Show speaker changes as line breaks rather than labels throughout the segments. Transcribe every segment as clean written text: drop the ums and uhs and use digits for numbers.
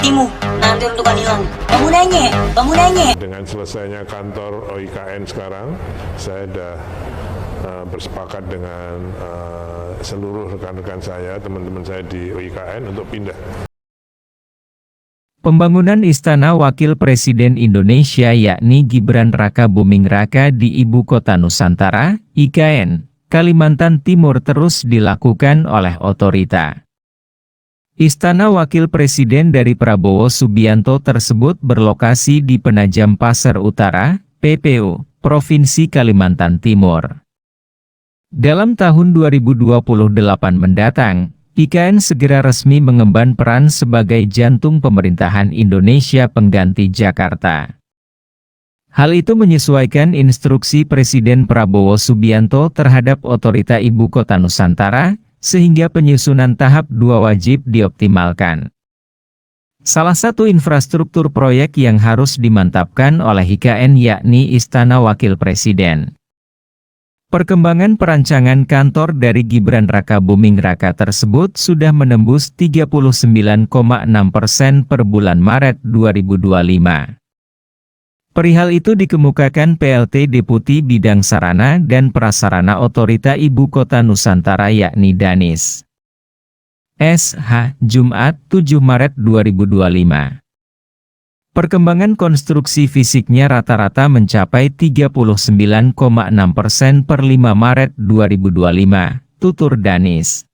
cucimu. Nanti untuk hilang. Bangunannya.
Dengan selesainya kantor OIKN sekarang, saya sudah bersepakat dengan seluruh rekan-rekan saya, teman-teman saya di OIKN untuk pindah.
Pembangunan Istana Wakil Presiden Indonesia yakni Gibran Raka Buming Raka di Ibu Kota Nusantara, IKN, Kalimantan Timur terus dilakukan oleh otorita. Istana Wakil Presiden dari Prabowo Subianto tersebut berlokasi di Penajam Pasar Utara, PPU, Provinsi Kalimantan Timur. Dalam tahun 2028 mendatang, IKN segera resmi mengemban peran sebagai jantung pemerintahan Indonesia pengganti Jakarta. Hal itu menyesuaikan instruksi Presiden Prabowo Subianto terhadap otorita Ibu Kota Nusantara, sehingga penyusunan tahap 2 wajib dioptimalkan. Salah satu infrastruktur proyek yang harus dimantapkan oleh IKN yakni Istana Wakil Presiden. Perkembangan perancangan kantor dari Gibran Raka Buming Raka tersebut sudah menembus 39,6% per bulan Maret 2025. Perihal itu dikemukakan PLT Deputi Bidang Sarana dan Prasarana Otorita Ibu Kota Nusantara yakni Danis SH, Jumat 7 Maret 2025. Perkembangan konstruksi fisiknya rata-rata mencapai 39,6% per 5 Maret 2025, tutur Danis.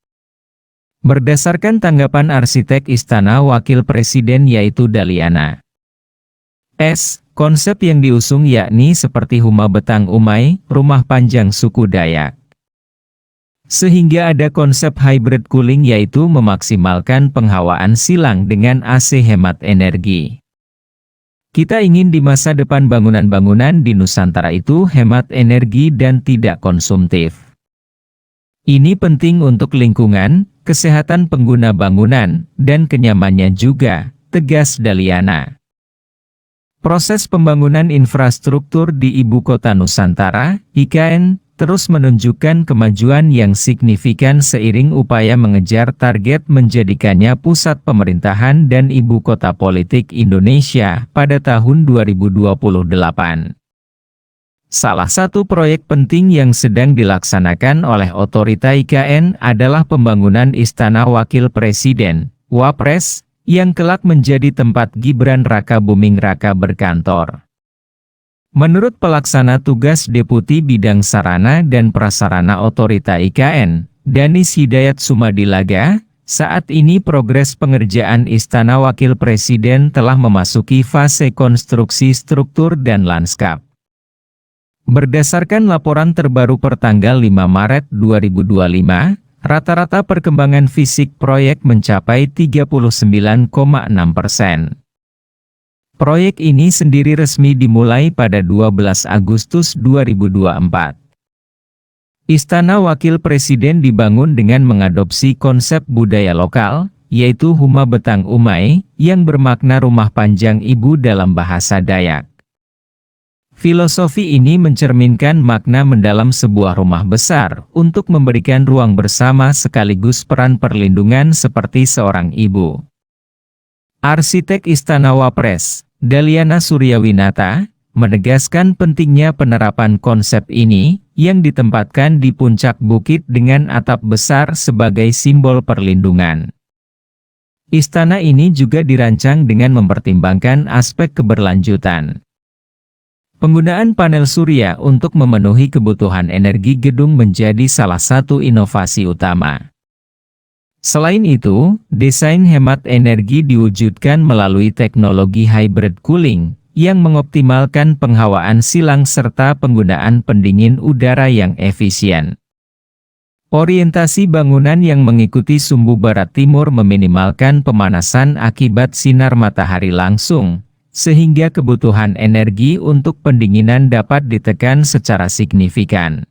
Berdasarkan tanggapan arsitek Istana Wakil Presiden yaitu Daliana S., konsep yang diusung yakni seperti Huma Betang Umai, rumah panjang suku Dayak. Sehingga ada konsep hybrid cooling yaitu memaksimalkan penghawaan silang dengan AC hemat energi. Kita ingin di masa depan bangunan-bangunan di Nusantara itu hemat energi dan tidak konsumtif. Ini penting untuk lingkungan, kesehatan pengguna bangunan, dan kenyamanannya juga, tegas Daliana. Proses pembangunan infrastruktur di Ibu Kota Nusantara, IKN, terus menunjukkan kemajuan yang signifikan seiring upaya mengejar target menjadikannya pusat pemerintahan dan ibu kota politik Indonesia pada tahun 2028. Salah satu proyek penting yang sedang dilaksanakan oleh otorita IKN adalah pembangunan Istana Wakil Presiden, Wapres, yang kelak menjadi tempat Gibran Raka Buming Raka berkantor. Menurut pelaksana tugas Deputi Bidang Sarana dan Prasarana Otorita IKN, Danis Hidayat Sumadilaga, saat ini progres pengerjaan Istana Wakil Presiden telah memasuki fase konstruksi struktur dan lanskap. Berdasarkan laporan terbaru pertanggal 5 Maret 2025, rata-rata perkembangan fisik proyek mencapai 39,6%. Proyek ini sendiri resmi dimulai pada 12 Agustus 2024. Istana Wakil Presiden dibangun dengan mengadopsi konsep budaya lokal, yaitu Huma Betang Umai, yang bermakna rumah panjang ibu dalam bahasa Dayak. Filosofi ini mencerminkan makna mendalam sebuah rumah besar untuk memberikan ruang bersama sekaligus peran perlindungan seperti seorang ibu. Arsitek Istana Wapres, Daliana Suryawinata, menegaskan pentingnya penerapan konsep ini, yang ditempatkan di puncak bukit dengan atap besar sebagai simbol perlindungan. Istana ini juga dirancang dengan mempertimbangkan aspek keberlanjutan. Penggunaan panel surya untuk memenuhi kebutuhan energi gedung menjadi salah satu inovasi utama. Selain itu, desain hemat energi diwujudkan melalui teknologi hybrid cooling, yang mengoptimalkan penghawaan silang serta penggunaan pendingin udara yang efisien. Orientasi bangunan yang mengikuti sumbu barat timur meminimalkan pemanasan akibat sinar matahari langsung, sehingga kebutuhan energi untuk pendinginan dapat ditekan secara signifikan.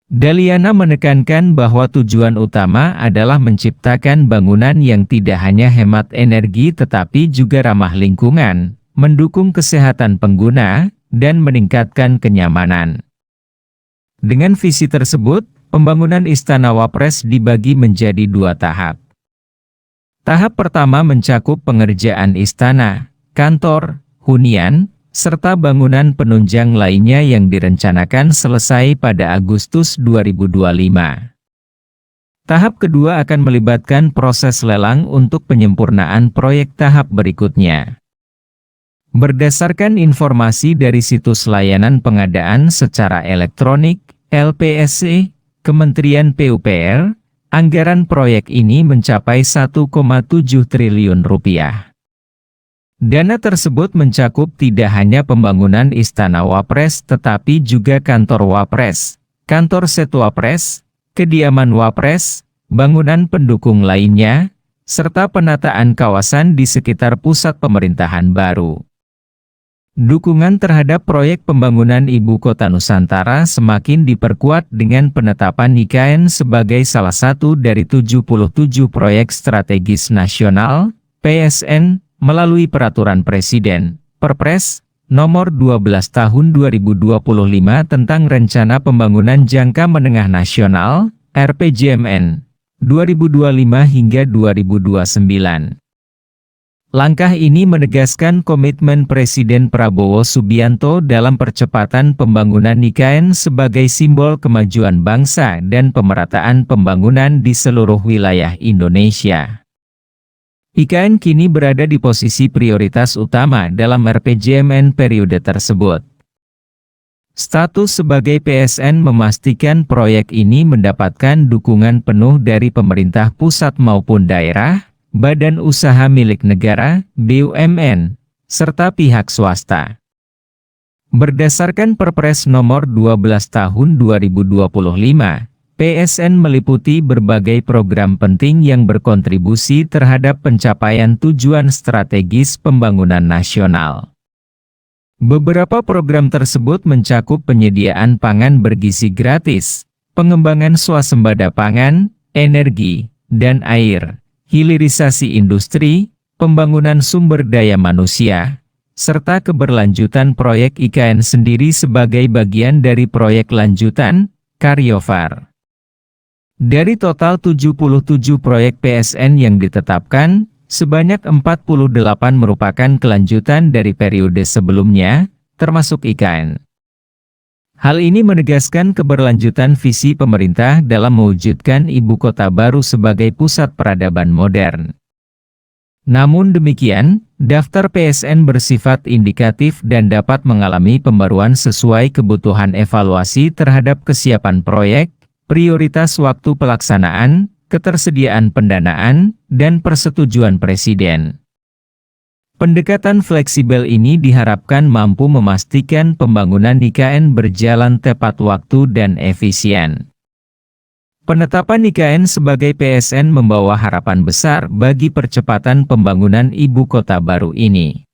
Daliana menekankan bahwa tujuan utama adalah menciptakan bangunan yang tidak hanya hemat energi tetapi juga ramah lingkungan, mendukung kesehatan pengguna, dan meningkatkan kenyamanan. Dengan visi tersebut, pembangunan Istana Wapres dibagi menjadi 2 tahap. Tahap pertama mencakup pengerjaan istana, kantor, hunian, serta bangunan penunjang lainnya yang direncanakan selesai pada Agustus 2025. Tahap kedua akan melibatkan proses lelang untuk penyempurnaan proyek tahap berikutnya. Berdasarkan informasi dari situs layanan pengadaan secara elektronik, LPSC, Kementerian PUPR, anggaran proyek ini mencapai 1,7 triliun rupiah. Dana tersebut mencakup tidak hanya pembangunan Istana Wapres tetapi juga kantor Wapres, kantor Setwapres, kediaman Wapres, bangunan pendukung lainnya, serta penataan kawasan di sekitar pusat pemerintahan baru. Dukungan terhadap proyek pembangunan Ibu Kota Nusantara semakin diperkuat dengan penetapan IKN sebagai salah satu dari 77 proyek strategis nasional, PSN, melalui Peraturan Presiden, Perpres, Nomor 12 Tahun 2025 tentang Rencana Pembangunan Jangka Menengah Nasional, RPJMN, 2025 hingga 2029. Langkah ini menegaskan komitmen Presiden Prabowo Subianto dalam percepatan pembangunan IKN sebagai simbol kemajuan bangsa dan pemerataan pembangunan di seluruh wilayah Indonesia. IKN kini berada di posisi prioritas utama dalam RPJMN periode tersebut. Status sebagai PSN memastikan proyek ini mendapatkan dukungan penuh dari pemerintah pusat maupun daerah, badan usaha milik negara, BUMN, serta pihak swasta. Berdasarkan Perpres Nomor 12 Tahun 2025, PSN meliputi berbagai program penting yang berkontribusi terhadap pencapaian tujuan strategis pembangunan nasional. Beberapa program tersebut mencakup penyediaan pangan bergizi gratis, pengembangan swasembada pangan, energi, dan air, hilirisasi industri, pembangunan sumber daya manusia, serta keberlanjutan proyek IKN sendiri sebagai bagian dari proyek lanjutan, Karyovar. Dari total 77 proyek PSN yang ditetapkan, sebanyak 48 merupakan kelanjutan dari periode sebelumnya, termasuk IKN. Hal ini menegaskan keberlanjutan visi pemerintah dalam mewujudkan ibu kota baru sebagai pusat peradaban modern. Namun demikian, daftar PSN bersifat indikatif dan dapat mengalami pembaruan sesuai kebutuhan evaluasi terhadap kesiapan proyek, prioritas waktu pelaksanaan, ketersediaan pendanaan, dan persetujuan Presiden. Pendekatan fleksibel ini diharapkan mampu memastikan pembangunan IKN berjalan tepat waktu dan efisien. Penetapan IKN sebagai PSN membawa harapan besar bagi percepatan pembangunan ibu kota baru ini.